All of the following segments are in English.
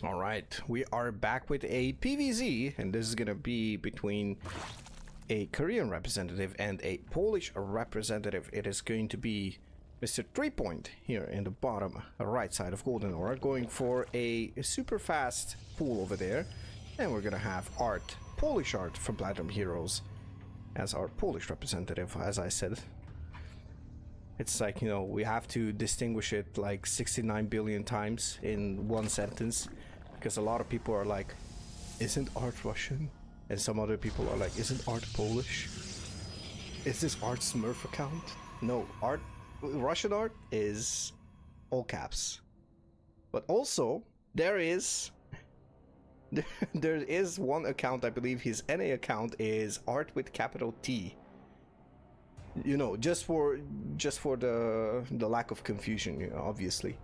All right, we are back with a PVZ, and this is gonna be between a Korean representative and a Polish representative. It is going to be Mr. Threepoint here in the bottom right side of Golden Aura, going for a super fast pool over there, and we're gonna have Art, Polish Art from Platinum Heroes as our Polish representative. As I said, it's like, you know, we have to distinguish it like 69 billion times in one sentence, because a lot of people are like, isn't Art Russian? And some other people are like, isn't Art Polish? Is this Art Smurf account? No, Art, Russian Art is all caps. But also, there is one account, I believe his NA account is Art with capital T. You know, just for the lack of confusion, you know, obviously,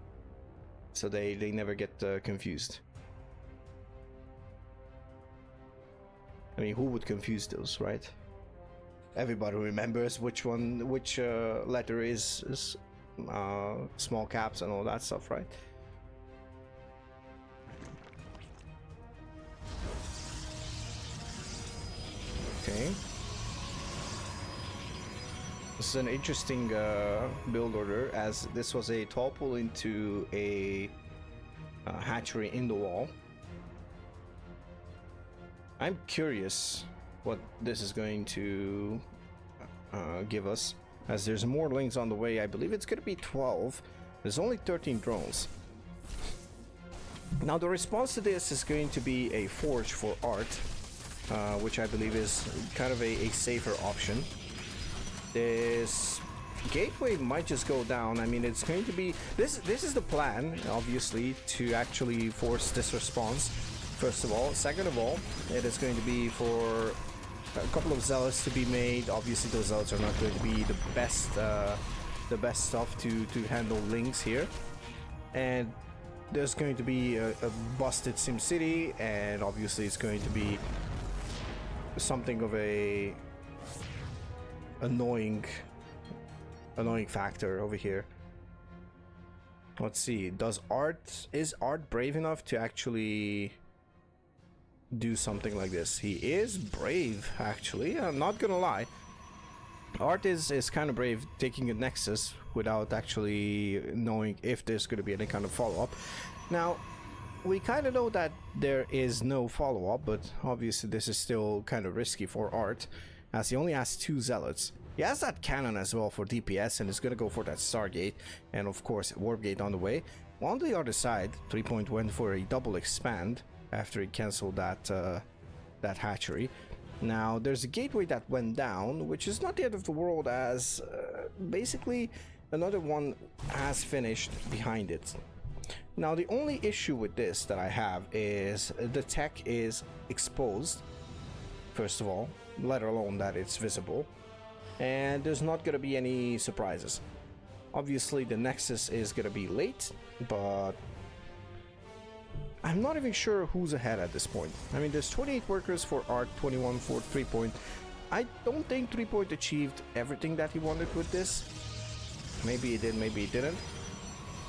so they never get confused. I mean, who would confuse those, right? Everybody remembers which letter is small caps and all that stuff, right? Okay. This is an interesting build order, as this was a tall pull into a hatchery in the wall. I'm curious what this is going to give us, as there's more links on the way. I believe it's going to be 12. There's only 13 drones. Now the response to this is going to be a forge for Art, which I believe is kind of a safer option. This gateway might just go down. I mean, it's going to be this is the plan, obviously, to actually force this response, first of all. Second of all, it is going to be for a couple of zealots to be made. Obviously those zealots are not going to be the best stuff to handle links here, and there's going to be a busted SimCity, and obviously it's going to be something of a annoying factor over here. Let's see, is Art brave enough to actually do something like this? He is brave, actually, I'm not gonna lie. Art is kind of brave taking a Nexus without actually knowing if there's going to be any kind of follow-up. Now, we kind of know that there is no follow-up, but obviously this is still kind of risky for Art, as he only has 2 zealots. He has that cannon as well for DPS, and is going to go for that Stargate, and of course Warp Gate on the way. On the other side, Threepoint went for a double expand after he cancelled that hatchery. Now there's a gateway that went down, which is not the end of the world, as basically another one has finished behind it. Now the only issue with this that I have is the tech is exposed, first of all, let alone that it's visible, and there's not going to be any surprises. Obviously the Nexus is going to be late, but I'm not even sure who's ahead at this point. I mean, there's 28 workers for Art, 21 for Threepoint. I don't think Threepoint achieved everything that he wanted with this. Maybe he did, maybe he didn't.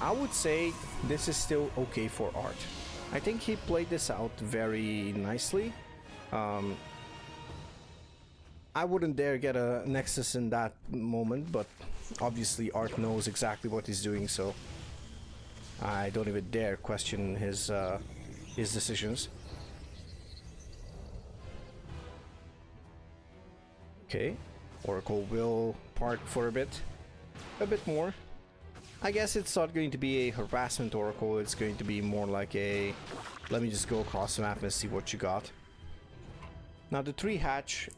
I would say this is still okay for Art. I think he played this out very nicely. I wouldn't dare get a Nexus in that moment, but obviously Art knows exactly what he's doing, so I don't even dare question his decisions. Okay, Oracle will park for a bit more. I guess it's not going to be a harassment Oracle, it's going to be more like a, let me just go across the map and see what you got. Now the 3 hatch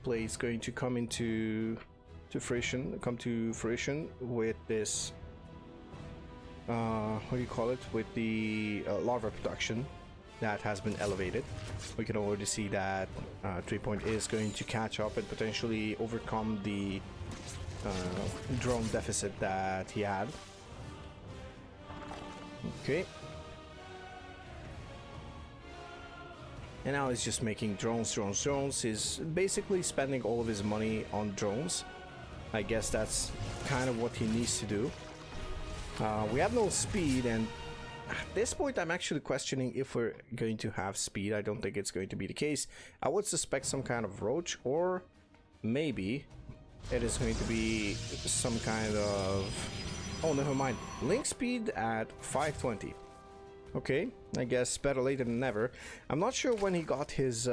play is going to come into fruition with this what do you call it, with the larva production that has been elevated. We can already see that Threepoint is going to catch up and potentially overcome the drone deficit that he had. Okay, and now he's just making drones. He's basically spending all of his money on drones. I guess that's kind of what he needs to do. We have no speed, and At this point, I'm actually questioning if we're going to have speed. I don't think it's going to be the case. I would suspect some kind of roach, or maybe it is going to be some kind of... Oh, never mind. Link speed at 520. Okay, I guess better late than never. I'm not sure when he got his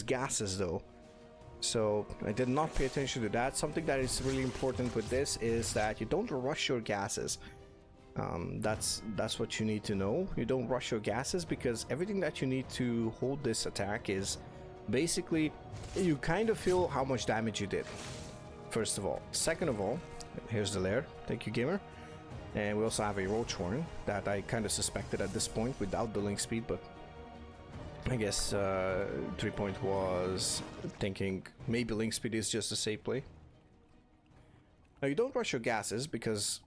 gases though, so I did not pay attention to that. Something that is really important with this is that you don't rush your gases. That's what you need to know. You don't rush your gases, because everything that you need to hold this attack is basically you kind of feel how much damage you did, first of all. Second of all, here's the lair. Thank you, gamer. And we also have a roach horn that I kind of suspected at this point without the link speed, but I guess Threepoint was thinking maybe link speed is just a safe play. Now you don't rush your gases, because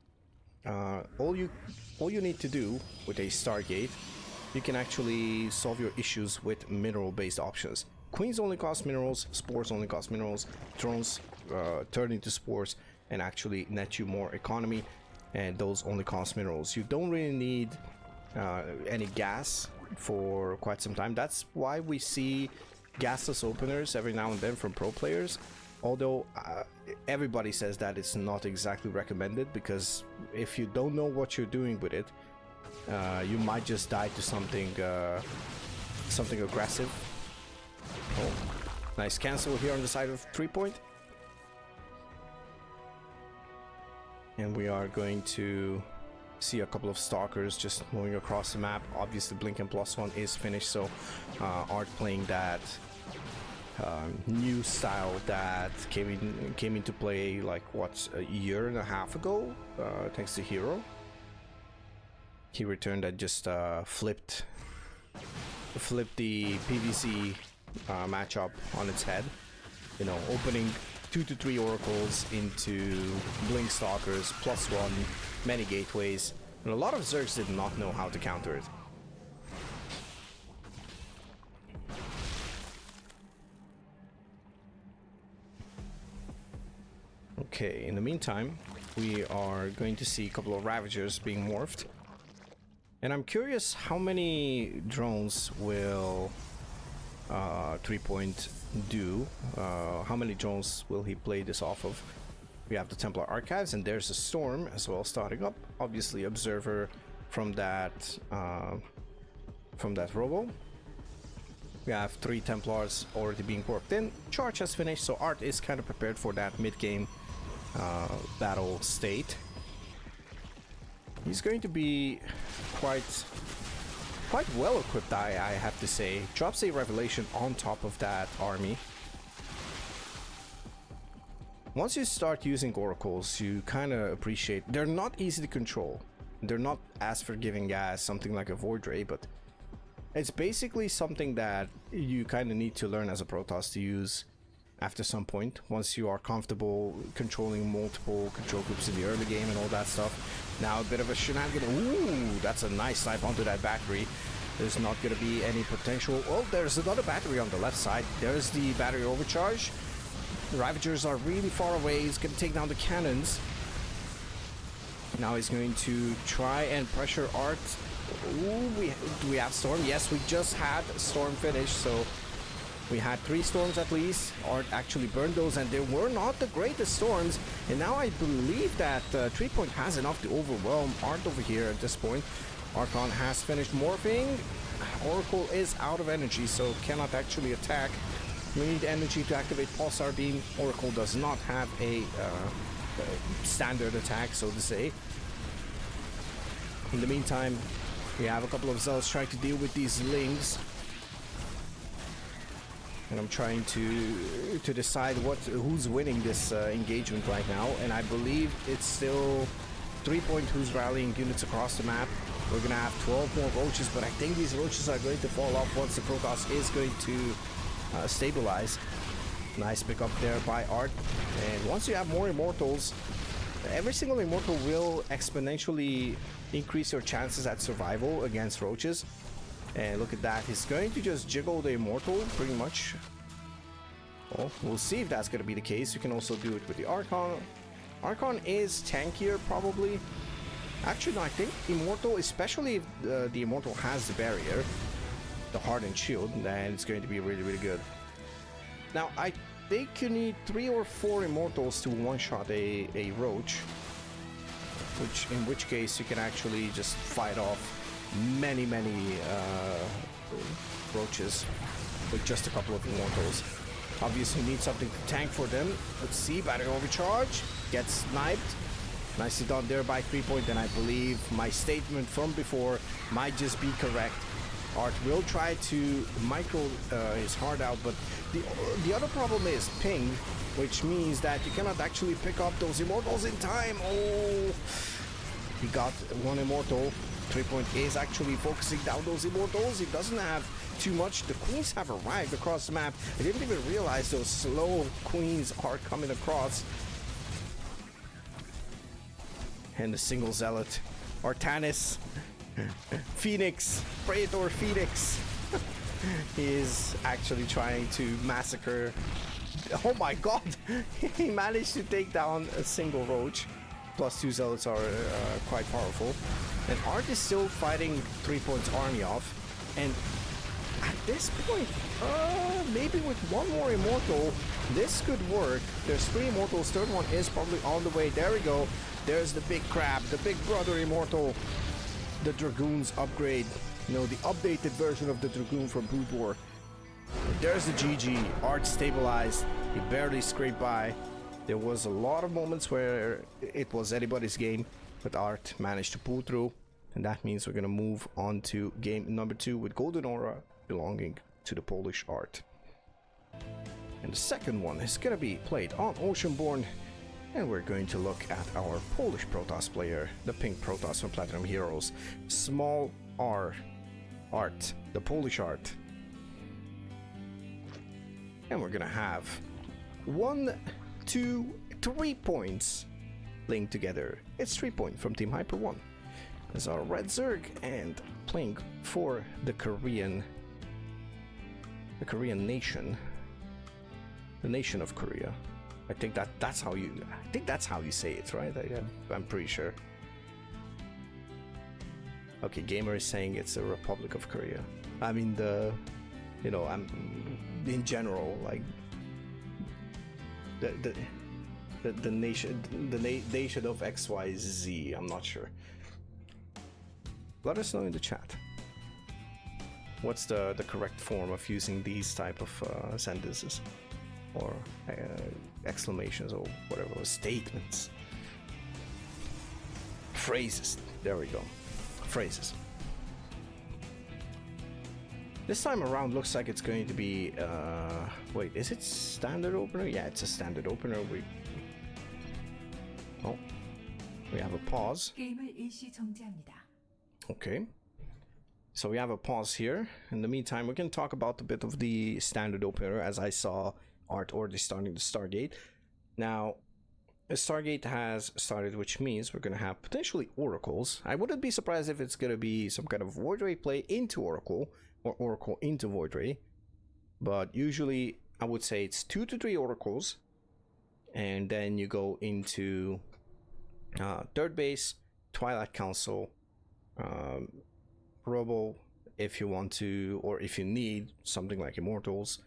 all you need to do with a Stargate, you can actually solve your issues with mineral based options. Queens only cost minerals, spores only cost minerals, drones turn into spores and actually net you more economy, and those only cost minerals. You don't really need any gas for quite some time. That's why we see gasless openers every now and then from pro players, although everybody says that it's not exactly recommended, because if you don't know what you're doing with it, you might just die to something something aggressive. Oh, nice cancel here on the side of Threepoint. And we are going to see a couple of stalkers just moving across the map. Obviously Blinken +1 is finished, so Art playing that new style that came into play like what, a year and a half ago, thanks to Hero. He returned and just flipped the PvC matchup on its head, you know, opening 2 to 3 oracles into blink stalkers +1, many gateways, and a lot of Zergs did not know how to counter it. Okay, in the meantime, we are going to see a couple of Ravagers being morphed, and I'm curious how many drones will Threepoint do. How many drones will he play this off of? We have the Templar Archives, and there's a Storm as well starting up. Obviously Observer from that robo. We have 3 Templars already being worked in. Charge has finished, so Art is kind of prepared for that mid-game battle state. He's going to be quite well equipped, I have to say. Drops a Revelation on top of that army. Once you start using oracles, you kind of appreciate they're not easy to control. They're not as forgiving as something like a Void Ray, but it's basically something that you kind of need to learn as a Protoss to use after some point, once you are comfortable controlling multiple control groups in the early game and all that stuff. Now a bit of a shenanigan. Ooh, that's a nice snipe onto that battery. There's not going to be any potential. Oh, there's another battery on the left side. There's the battery overcharge. The Ravagers are really far away. He's going to take down the cannons. Now he's going to try and pressure Art. Ooh, do we have Storm? Yes, we just had Storm finish, so we had 3 storms at least. Art actually burned those, and they were not the greatest storms. And now I believe that Threepoint has enough to overwhelm Art over here at this point. Archon has finished morphing. Oracle is out of energy, so cannot actually attack. We need energy to activate Pulsar Beam. Oracle does not have a standard attack, so to say. In the meantime, we have a couple of Zealots trying to deal with these Lings. And I'm trying to decide who's winning this engagement right now, and I believe it's still Threepoint who's rallying units across the map. We're gonna have 12 more roaches, but I think these roaches are going to fall off once the Protoss is going to stabilize. Nice pick up there by Art, and once you have more Immortals, every single Immortal will exponentially increase your chances at survival against roaches. And look at that, he's going to just jiggle the Immortal, pretty much. Well, we'll see if that's going to be the case. You can also do it with the Archon. Archon is tankier, probably. Actually, no, I think Immortal, especially if the Immortal has the barrier, the Hardened Shield, then it's going to be really, really good. Now, I think you need 3 or 4 Immortals to one-shot a Roach, in which case you can actually just fight off many Roaches with just a couple of Immortals. Obviously, you need something to tank for them. Let's see, battery overcharge, gets sniped. Nicely done there by Threepoint, and I believe my statement from before might just be correct. Art will try to micro his heart out, but the other problem is ping, which means that you cannot actually pick up those Immortals in time. Oh, he got one Immortal. Threepoint is actually focusing down those Immortals. He doesn't have too much. The Queens have arrived across the map. I didn't even realize those slow Queens are coming across. And the single Zealot, Artanis, Phoenix, Praetor Phoenix, he is actually trying to massacre. Oh my god, he managed to take down a single Roach. Plus 2 Zealots are quite powerful. And Art is still fighting Threepoint's army off. And at this point, maybe with one more Immortal, this could work. There's 3 Immortals, third one is probably on the way. There we go. There's the big crab, the big brother Immortal, the Dragoon's upgrade. You know, the updated version of the Dragoon from Brood War. There's the GG. Art stabilized. He barely scraped by. There was a lot of moments where it was anybody's game, but Art managed to pull through. And that means we're going to move on to game number 2 with Golden Aura belonging to the Polish Art. And the second one is going to be played on Oceanborn. And we're going to look at our Polish Protoss player, the pink Protoss from Platinum Heroes. Small R Art, the Polish Art. And we're gonna have 1, 2, 3 points linked together. It's Threepoint from Team Hyper 1. There's our Red Zerg and playing for the Korean nation. The nation of Korea. I think that's how you say it, right? I'm pretty sure. Okay, Gamer is saying it's a Republic of Korea. I mean I'm in general, like the nation of XYZ. I'm not sure. Let us know in the chat. What's the correct form of using these type of sentences? Or exclamations or whatever, statements, phrases. There we go, phrases. This time around looks like it's going to be wait, is it standard opener? Yeah, it's a standard opener. We have a pause. Okay, so we have a pause here. In the meantime, we can talk about a bit of the standard opener, as I saw Art already starting the Stargate. Now, the Stargate has started, which means we're going to have potentially Oracles. I wouldn't be surprised if it's going to be some kind of Void Ray play into Oracle, or Oracle into Void Ray. But usually, I would say it's 2 to 3 Oracles, and then you go into Third Base, Twilight Council, Robo, if you want to, or if you need something like Immortals.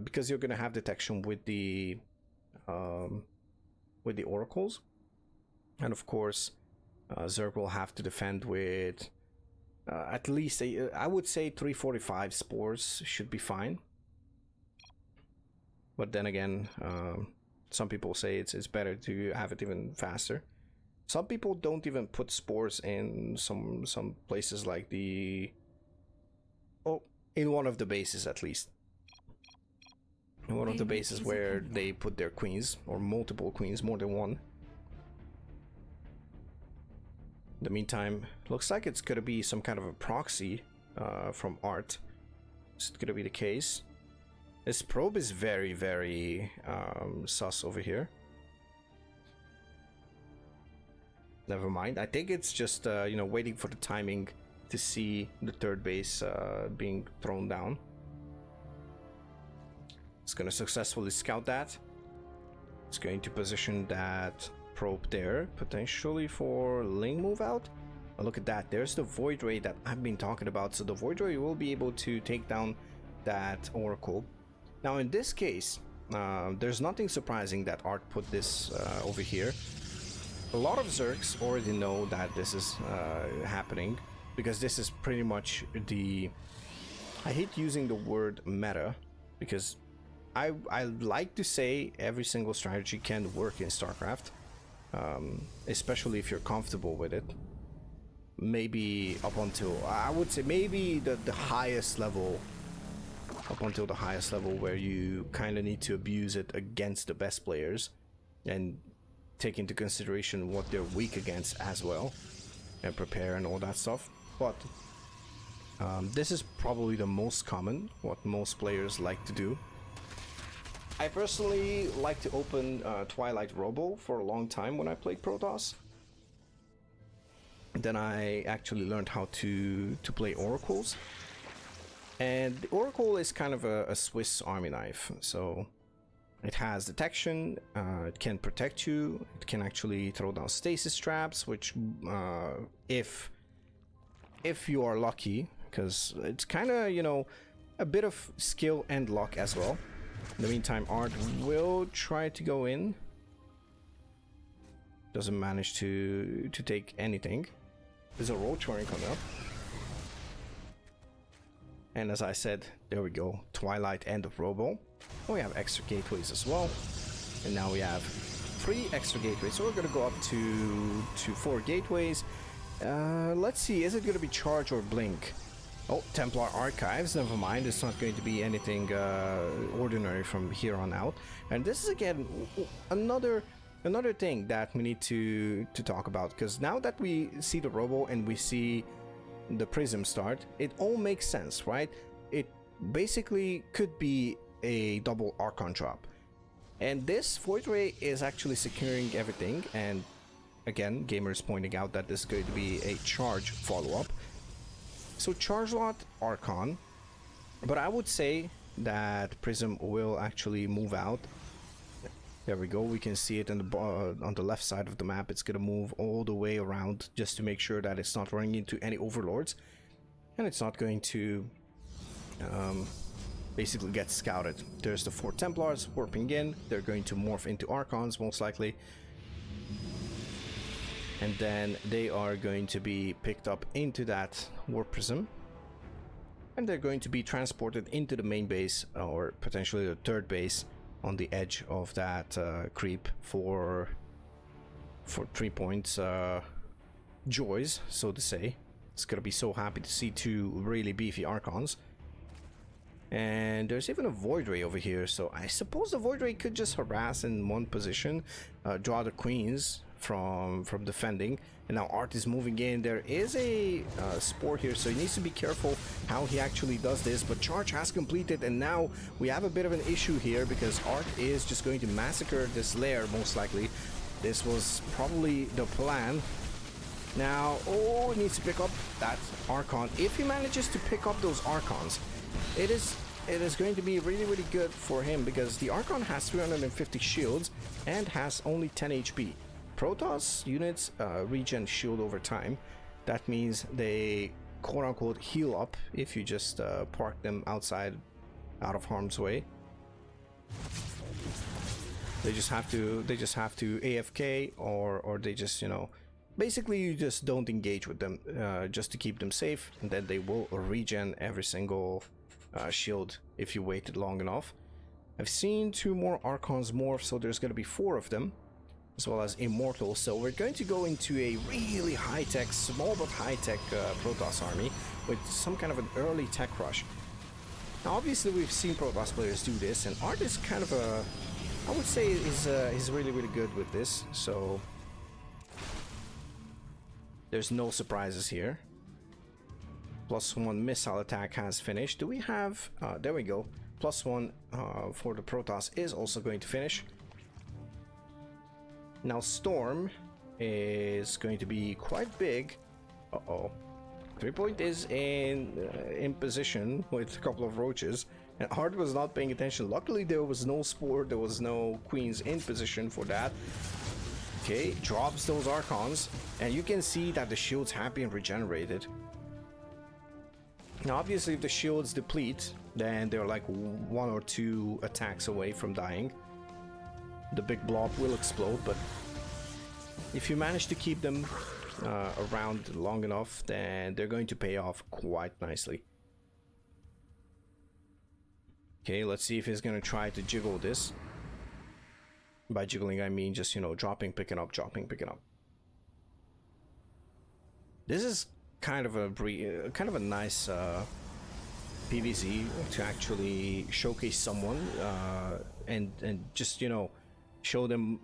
Because you're going to have detection with the Oracles, and of course Zerg will have to defend with at least I would say 345 spores should be fine. But then again, some people say it's better to have it even faster. Some people don't even put spores in some places, like in one of the bases at least. In one of the bases where they put their queens, or multiple queens, more than one. In the meantime, looks like it's gonna be some kind of a proxy from Art. It's gonna be the case. This probe is very, very sus over here. Never mind. I think it's just waiting for the timing to see the third base being thrown down. It's going to successfully scout that. It's going to position that probe there, potentially for Ling move out. Oh, look at that, there's the Void Ray that I've been talking about. So the Void Ray will be able to take down that Oracle. Now in this case, there's nothing surprising that Art put this over here. A lot of Zergs already know that this is happening, because this is pretty much the... I hate using the word meta, because I like to say every single strategy can work in StarCraft, especially if you're comfortable with it. Maybe up until, I would say maybe the highest level, up until the highest level where you kind of need to abuse it against the best players and take into consideration what they're weak against as well, and prepare and all that stuff. But this is probably the most common, what most players like to do. I personally like to open Twilight Robo for a long time when I played Protoss. Then I actually learned how to play Oracles. And the Oracle is kind of a Swiss army knife. So it has detection, it can protect you, it can actually throw down stasis traps, which if you are lucky, because it's kind of, you know, a bit of skill and luck as well. In the meantime, Art will try to go in. Doesn't manage to take anything. There's a roach warning coming up. And as I said, there we go. Twilight, end of Robo. Oh, we have extra gateways as well. And now we have 3 extra gateways. So we're going to go up to 4 gateways. Let's see, is it going to be Charge or Blink? Oh, Templar Archives, never mind. It's not going to be anything ordinary from here on out. And this is again another thing that we need to talk about, because now that we see the Robo and we see the Prism start, it all makes sense, right? It basically could be a double Archon drop. And this Void Ray is actually securing everything, and again, gamers pointing out that this is going to be a charge follow-up. So charge lot Archon, but I would say that Prism will actually move out. There we go, we can see it on the left side of the map. It's gonna move all the way around just to make sure that it's not running into any overlords, and it's not going to basically get scouted. There's the 4 Templars warping in. They're going to morph into Archons most likely, and then they are going to be picked up into that Warp Prism, and they're going to be transported into the main base, or potentially the 3rd base on the edge of that creep for Threepoint's joys, so to say. It's gonna be so happy to see 2 really beefy Archons. And there's even a Void Ray over here, so I suppose the Void Ray could just harass in one position, draw the Queens from defending. And now Art is moving in. There is a Spore here, so he needs to be careful how he actually does this. But charge has completed, and now we have a bit of an issue here, because Art is just going to massacre this lair most likely. This was probably the plan. Now, oh, he needs to pick up that Archon. If he manages to pick up those Archons, it is going to be really, really good for him, because the Archon has 350 shields and has only 10 HP. Protoss units regen shield over time. That means they quote-unquote heal up if you just park them outside, out of harm's way. They just have to AFK, or they just, you know, basically you just don't engage with them just to keep them safe, and then they will regen every single shield if you waited long enough. I've seen 2 more Archons morph, so there's going to be 4 of them, as well as Immortals. So we're going to go into a really high-tech, small but high-tech Protoss army with some kind of an early tech rush. Now obviously we've seen Protoss players do this, and Art is kind of a, I would say he's really, really good with this, so there's no surprises here. +1 missile attack has finished. Do we have, there we go, +1 for the Protoss is also going to finish. Now Storm is going to be quite big. Uh-oh. Threepoint is in position with a couple of roaches, and Art was not paying attention. Luckily there was no Spore, there was no Queens in position for that. Okay, drops those Archons, and you can see that the shields have been regenerated. Now, obviously, if the shields deplete, then they're like 1 or 2 attacks away from dying. The big blob will explode, but if you manage to keep them around long enough, then they're going to pay off quite nicely. Okay, let's see if he's going to try to jiggle this. By jiggling, I mean just, you know, dropping, picking up, dropping, picking up. This is kind of a nice PVZ to actually showcase someone and just, you know, show them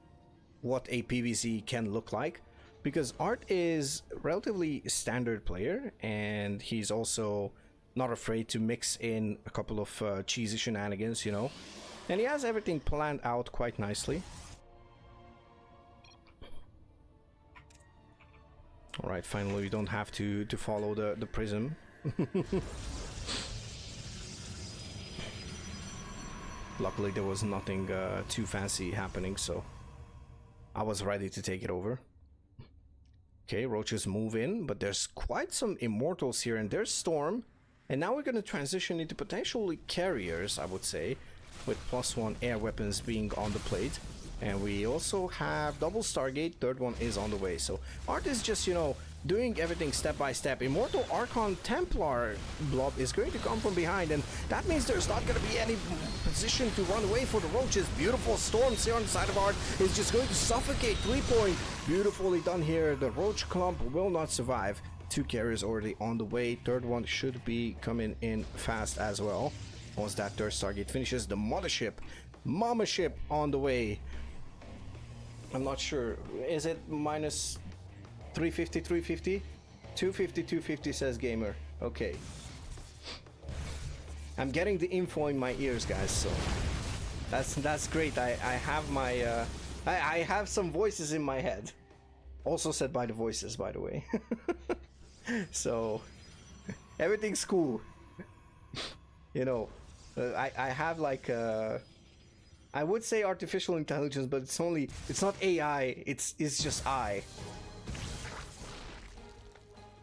what a PVZ can look like, because Art is relatively standard player, and he's also not afraid to mix in a couple of cheesy shenanigans, you know, and he has everything planned out quite nicely. All right, finally we don't have to follow the prism. Luckily there was nothing too fancy happening, so I was ready to take it over. Okay, roaches move in, but there's quite some immortals here, and there's Storm. And now we're going to transition into potentially carriers, I would say, with +1 air weapons being on the plate. And we also have double Stargate, third one is on the way. So Art is just, you know, doing everything step by step. Immortal Archon Templar blob is going to come from behind, and that means there's not going to be any position to run away for the roaches. Beautiful Storms here on the side of Art is just going to suffocate. Threepoint, beautifully done here. The roach clump will not survive. 2 carriers already on the way. Third one should be coming in fast as well. Once that third Stargate finishes, the mothership, Mama ship on the way. I'm not sure. Is it minus 350, 350? 250, 250 says Gamer. Okay. I'm getting the info in my ears, guys, so that's great. I have my I have some voices in my head. Also said by the voices, by the way. So everything's cool. You know, I have like I would say artificial intelligence, but it's not AI, it's just I.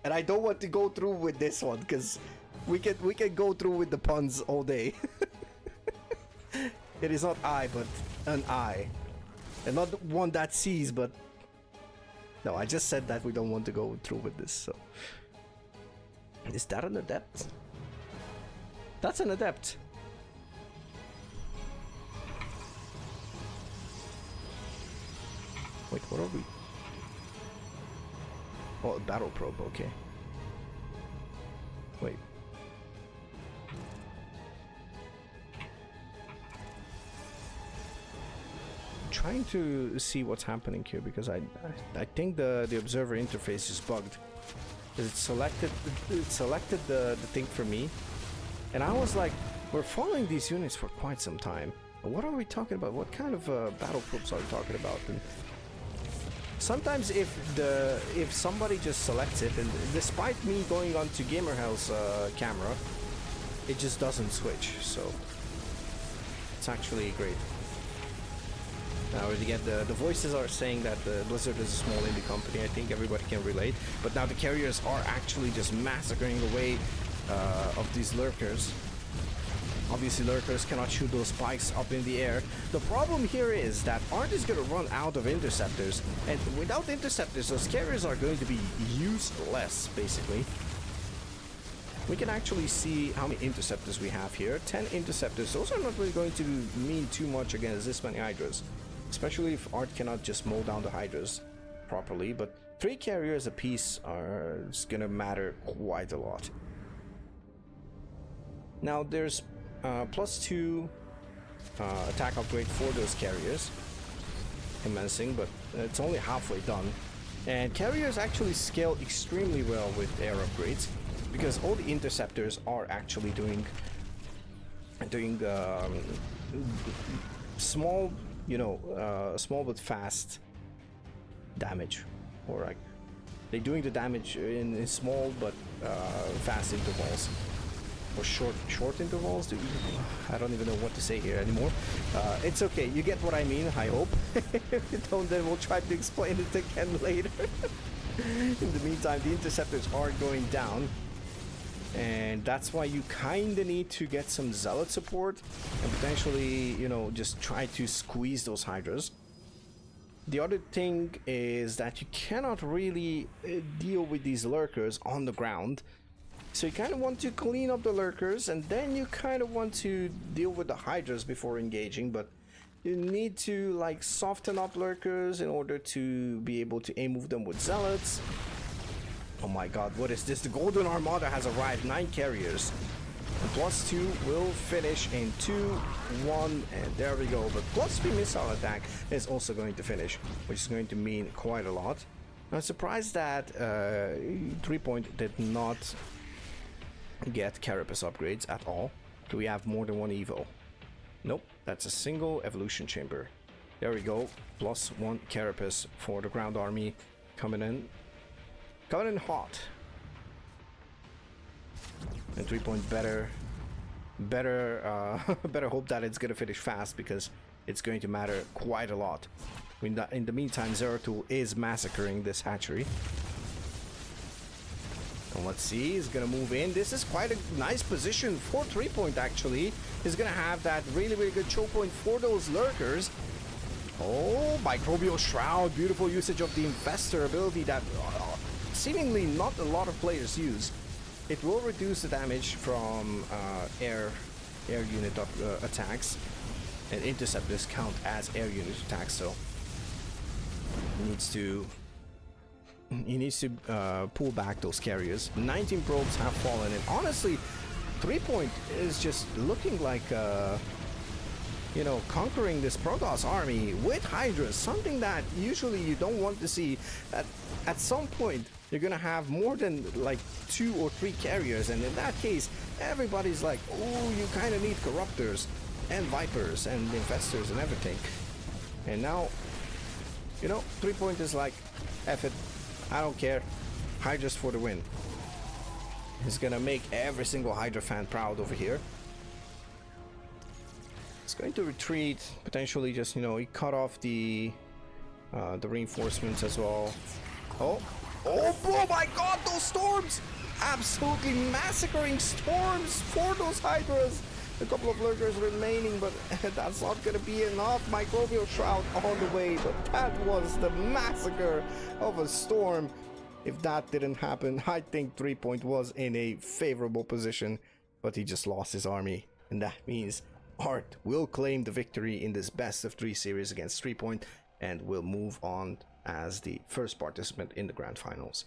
And I don't want to go through with this one, because we can go through with the puns all day. It is not I, but an I. And not one that sees, but... No, I just said that we don't want to go through with this, so... Is that an adept? That's an adept. Wait, what are we? Oh, battle probe, okay. Wait. I'm trying to see what's happening here, because I think the observer interface is bugged. It selected the thing for me, and I was like, we're following these units for quite some time. What are we talking about? What kind of battle probes are we talking about? And sometimes if somebody just selects it, and despite me going on to GamerHell's camera, it just doesn't switch, so it's actually great. Now again, the voices are saying that Blizzard is a small indie company. I think everybody can relate, but now the carriers are actually just massacring away of these lurkers. Obviously, lurkers cannot shoot those spikes up in the air. The problem here is that Art is going to run out of interceptors, and without interceptors, those carriers are going to be useless, basically. We can actually see how many interceptors we have here. 10 interceptors. Those are not really going to mean too much against this many Hydras, especially if Art cannot just mow down the Hydras properly, but 3 carriers apiece are going to matter quite a lot. Now, there's +2 attack upgrade for those carriers, commencing, but it's only halfway done. And carriers actually scale extremely well with air upgrades, because all the interceptors are actually doing small, you know, small but fast damage, or like they're doing the damage in small but fast intervals. or short intervals. I don't even know what to say here anymore. It's okay. You get what I mean, I hope. If you don't, then we'll try to explain it again later. In the meantime, the interceptors are going down. And that's why you kind of need to get some zealot support and potentially, you know, just try to squeeze those hydras. The other thing is that you cannot really deal with these lurkers on the ground. So you kind of want to clean up the lurkers, and then you kind of want to deal with the hydras before engaging. But you need to like soften up lurkers in order to be able to move them with zealots. Oh my god, what is this? The Golden Armada has arrived, 9 carriers. And +2 will finish in 2-1, and there we go. But +3 missile attack is also going to finish, which is going to mean quite a lot. I'm surprised that Threepoint did not get carapace upgrades at all. Do we have more than one evo? Nope, that's a single evolution chamber. There we go, +1 carapace for the ground army coming in. Coming in hot. And Threepoint better hope that it's gonna finish fast, because it's going to matter quite a lot. In the meantime, Zeratul is massacring this hatchery. And let's see, he's gonna move in. This is quite a nice position for Threepoint actually. He's gonna have that really good choke point for those lurkers. Oh, Microbial Shroud, beautiful usage of the Infestor ability that seemingly not a lot of players use. It will reduce the damage from air unit attacks, and interceptors count as air unit attacks, so he needs to pull back those carriers. 19 probes have fallen, and honestly, Threepoint is just looking like you know, conquering this Protoss army with Hydras, something that usually you don't want to see. At some point you're gonna have more than like 2 or 3 carriers, and in that case everybody's like, oh, you kind of need Corruptors and Vipers and Infestors and everything. And now, you know, Threepoint is like, F it, I don't care, Hydras for the win. He's gonna make every single Hydra fan proud over here. He's going to retreat, potentially just, you know, he cut off the reinforcements as well. Oh my god, those storms! Absolutely massacring storms for those Hydras. A couple of lurkers remaining, but that's not gonna be enough. Microbial Shroud on the way, but that was the massacre of a storm. If that didn't happen, I think Threepoint was in a favorable position, but he just lost his army, and that means Art will claim the victory in this best of 3 series against Threepoint, and will move on as the first participant in the grand finals.